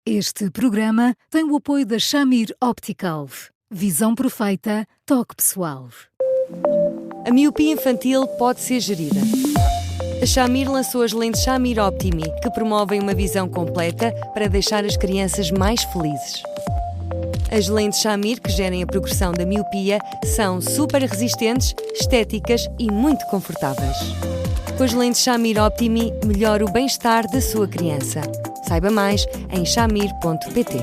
Este programa tem o apoio da Shamir Optical. Visão perfeita, toque pessoal. A miopia infantil pode ser gerida. A Shamir lançou as lentes Shamir Optimi, que promovem uma visão completa para deixar as crianças mais felizes. As lentes Shamir, que gerem a progressão da miopia, são super resistentes, estéticas e muito confortáveis. Com as lentes Shamir Optimi, melhora o bem-estar da sua criança. Saiba mais em shamir.pt.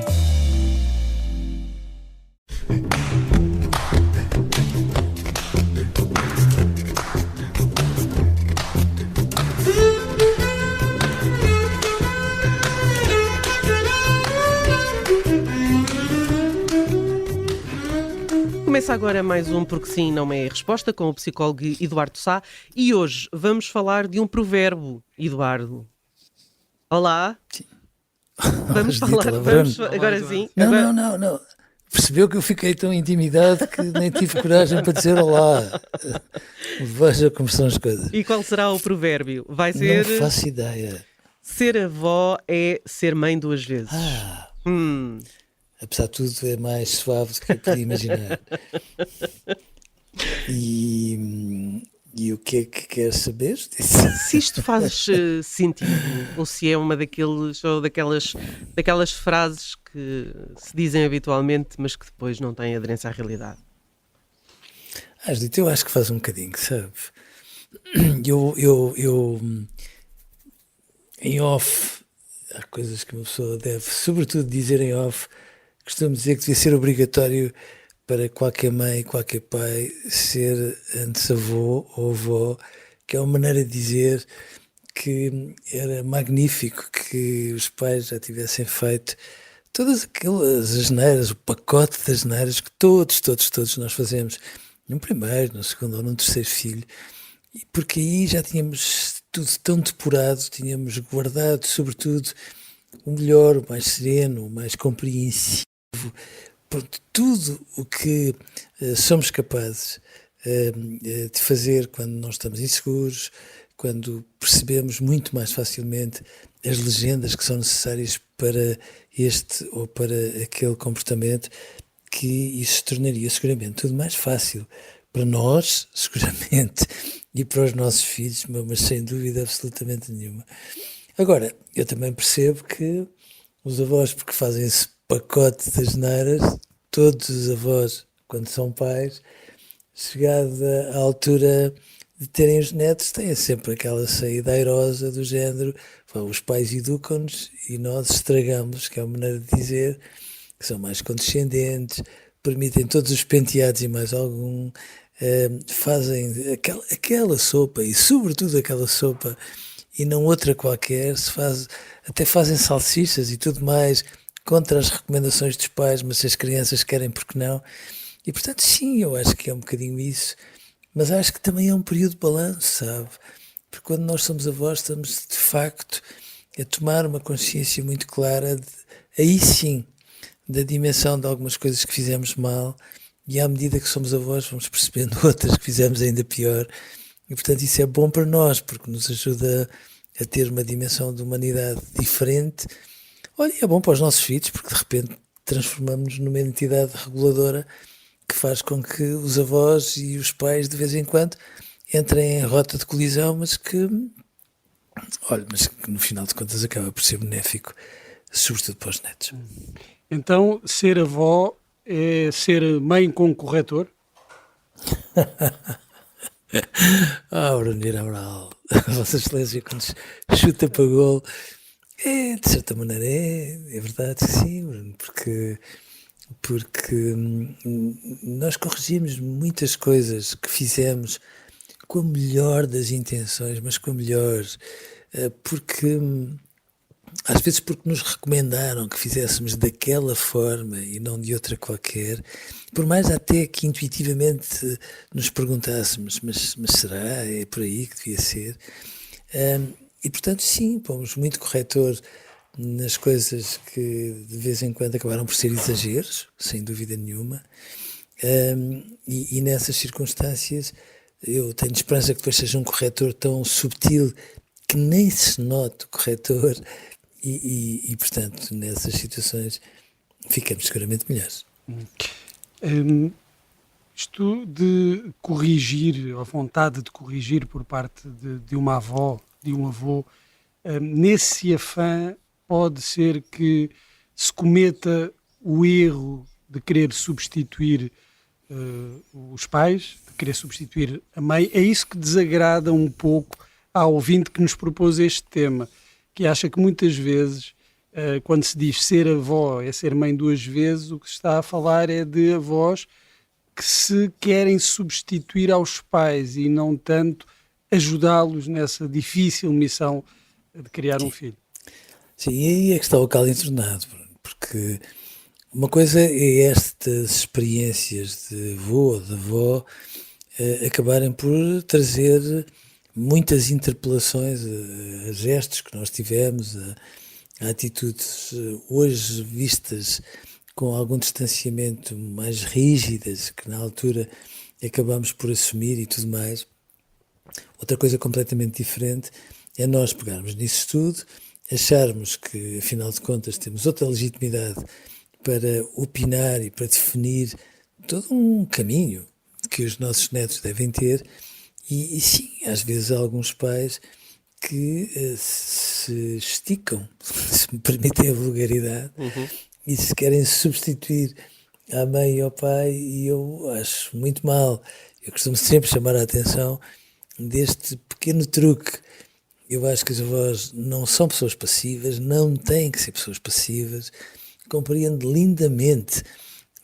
Começa agora mais um Porque Sim Não É Resposta com o psicólogo Eduardo Sá e hoje vamos falar de um provérbio, Eduardo. Olá. Sim. Vamos falar, agora sim. Não. Percebeu que eu fiquei tão intimidado que nem tive coragem para dizer olá. Veja como são as coisas. E qual será o provérbio? Vai ser... Não faço ideia. Ser avó é ser mãe duas vezes. Apesar de tudo é mais suave do que eu podia imaginar. E o que é que quer saber? Se isto faz sentido, ou se é uma daquelas frases que se dizem habitualmente, mas que depois não têm aderência à realidade. Dito, eu acho que faz um bocadinho, sabe? Eu em off, há coisas que uma pessoa deve, sobretudo, dizer em off. Costumo dizer que devia ser obrigatório para qualquer mãe, qualquer pai, ser antes avô ou avó, que é uma maneira de dizer que era magnífico que os pais já tivessem feito todas aquelas asneiras, o pacote das asneiras que todos nós fazemos, no primeiro, no segundo ou no terceiro filho, porque aí já tínhamos tudo tão depurado, tínhamos guardado, sobretudo, o melhor, o mais sereno, o mais compreensivo, por tudo o que somos capazes de fazer quando não estamos inseguros, quando percebemos muito mais facilmente as legendas que são necessárias para este ou para aquele comportamento, que isso se tornaria seguramente tudo mais fácil para nós, seguramente, e para os nossos filhos, mas sem dúvida absolutamente nenhuma. Agora, eu também percebo que os avós, porque fazem esse pacote das neiras, todos os avós, quando são pais, chegada à altura de terem os netos, têm sempre aquela saída airosa do género, os pais educam-nos e nós estragamos, que é uma maneira de dizer, que são mais condescendentes, permitem todos os penteados e mais algum, fazem aquela sopa, e sobretudo aquela sopa, e não outra qualquer, até fazem salsichas e tudo mais, contra as recomendações dos pais, mas se as crianças querem, porque não? E portanto, sim, eu acho que é um bocadinho isso, mas acho que também é um período de balanço, sabe? Porque quando nós somos avós, estamos de facto a tomar uma consciência muito clara, aí sim, da dimensão de algumas coisas que fizemos mal, e à medida que somos avós vamos percebendo outras que fizemos ainda pior, e portanto isso é bom para nós, porque nos ajuda a ter uma dimensão de humanidade diferente. Olha, é bom para os nossos filhos, porque de repente transformamos-nos numa entidade reguladora que faz com que os avós e os pais de vez em quando entrem em rota de colisão, mas que no final de contas acaba por ser benéfico, sobretudo para os netos. Então, ser avó é ser mãe com corretor? Brunir Amaral, Vossa Excelência, quando chuta para gol, de certa maneira é verdade que sim, Bruno, porque nós corrigimos muitas coisas que fizemos com a melhor das intenções, mas com a melhor, às vezes porque nos recomendaram que fizéssemos daquela forma e não de outra qualquer, por mais até que intuitivamente nos perguntássemos, mas será? É por aí que devia ser? E portanto sim, pomos muito corretor nas coisas que de vez em quando acabaram por ser exageros, sem dúvida nenhuma, e nessas circunstâncias eu tenho esperança que depois seja um corretor tão subtil que nem se note o corretor portanto, nessas situações ficamos seguramente melhores. Isto de corrigir, a vontade de corrigir por parte de uma avó, de um avô, nesse afã pode ser que se cometa o erro de querer substituir os pais, de querer substituir a mãe. É isso que desagrada um pouco ao ouvinte que nos propôs este tema, que acha que muitas vezes, quando se diz ser avó é ser mãe duas vezes, o que se está a falar é de avós que se querem substituir aos pais e não tanto ajudá-los nessa difícil missão de criar um filho. Sim, e aí é que está o caldo entornado, Bruno, porque uma coisa é estas experiências de avô ou de avó acabarem por trazer muitas interpelações a gestos que nós tivemos, a atitudes hoje vistas com algum distanciamento, mais rígidas, que na altura acabamos por assumir e tudo mais. Outra coisa completamente diferente é nós pegarmos nisso tudo, acharmos que, afinal de contas, temos outra legitimidade para opinar e para definir todo um caminho que os nossos netos devem ter. E sim, às vezes há alguns pais que se esticam, se me permitem a vulgaridade, e se querem substituir à mãe e ao pai, e eu acho muito mal. Eu costumo sempre chamar a atenção deste pequeno truque. Eu acho que os avós não são pessoas passivas, não têm que ser pessoas passivas, compreendo lindamente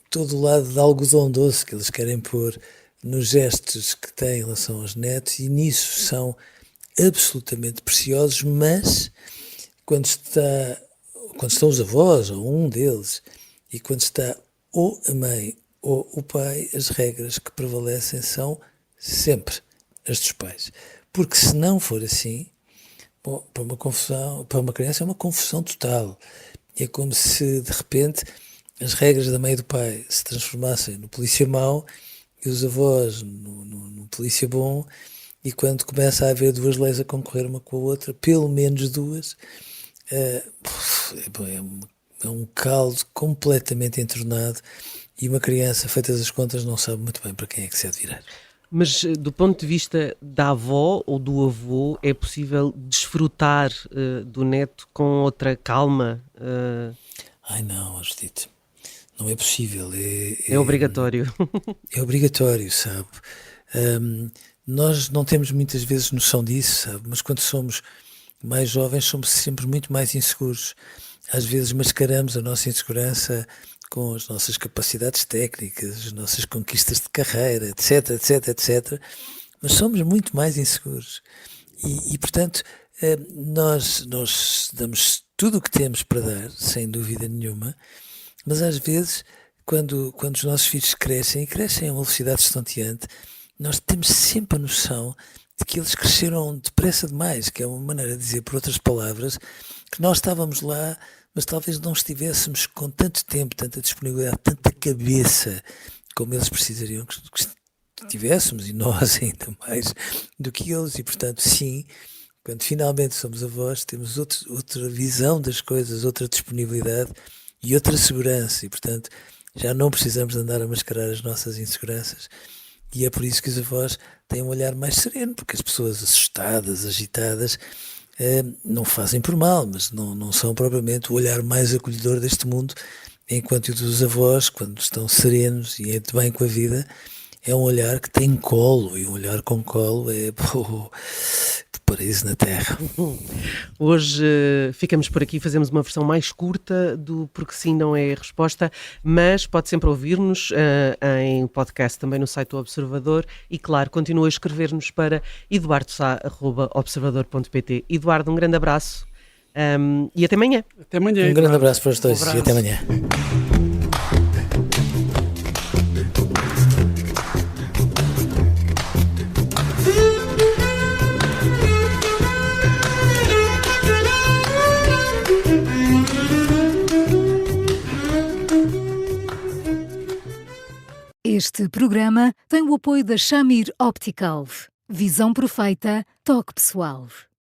todo o lado de algodão doce que eles querem pôr nos gestos que têm em relação aos netos, e nisso são absolutamente preciosos, mas quando estão os avós, ou um deles, e quando está ou a mãe ou o pai, as regras que prevalecem são sempre as dos pais. Porque se não for assim, bom, para uma criança é uma confusão total. É como se, de repente, as regras da mãe e do pai se transformassem no polícia mau e os avós no polícia bom, e quando começa a haver duas leis a concorrer uma com a outra, pelo menos duas, é um caldo completamente entornado, e uma criança, feitas as contas, não sabe muito bem para quem é que se há de virar. Mas do ponto de vista da avó ou do avô, é possível desfrutar do neto com outra calma? Ai não, Judite, não é possível. É obrigatório. É obrigatório, sabe? Nós não temos muitas vezes noção disso, sabe? Mas quando somos mais jovens somos sempre muito mais inseguros. Às vezes mascaramos a nossa insegurança com as nossas capacidades técnicas, as nossas conquistas de carreira, etc, etc, etc. Mas somos muito mais inseguros. E portanto, nós damos tudo o que temos para dar, sem dúvida nenhuma, mas às vezes, quando os nossos filhos crescem, e crescem a uma velocidade estonteante, nós temos sempre a noção de que eles cresceram depressa demais, que é uma maneira de dizer, por outras palavras, que nós estávamos lá, mas talvez não estivéssemos com tanto tempo, tanta disponibilidade, tanta cabeça, como eles precisariam que tivéssemos, e nós ainda mais do que eles. E portanto, sim, quando finalmente somos avós, temos outra visão das coisas, outra disponibilidade e outra segurança, e portanto já não precisamos andar a mascarar as nossas inseguranças. E é por isso que os avós têm um olhar mais sereno, porque as pessoas assustadas, agitadas, não fazem por mal, mas não são propriamente o olhar mais acolhedor deste mundo, enquanto o dos avós, quando estão serenos e de bem com a vida, é um olhar que tem colo, e um olhar com colo é de paraíso na terra. Hoje ficamos por aqui, fazemos uma versão mais curta do Porque Sim Não É a Resposta, mas pode sempre ouvir-nos em podcast também no site do Observador, e claro, continua a escrever-nos para eduardosá@observador.pt. Eduardo, um grande abraço e até amanhã. Até amanhã. Um grande abraço para os dois e até amanhã. Este programa tem o apoio da Shamir Optical. Visão perfeita, toque pessoal.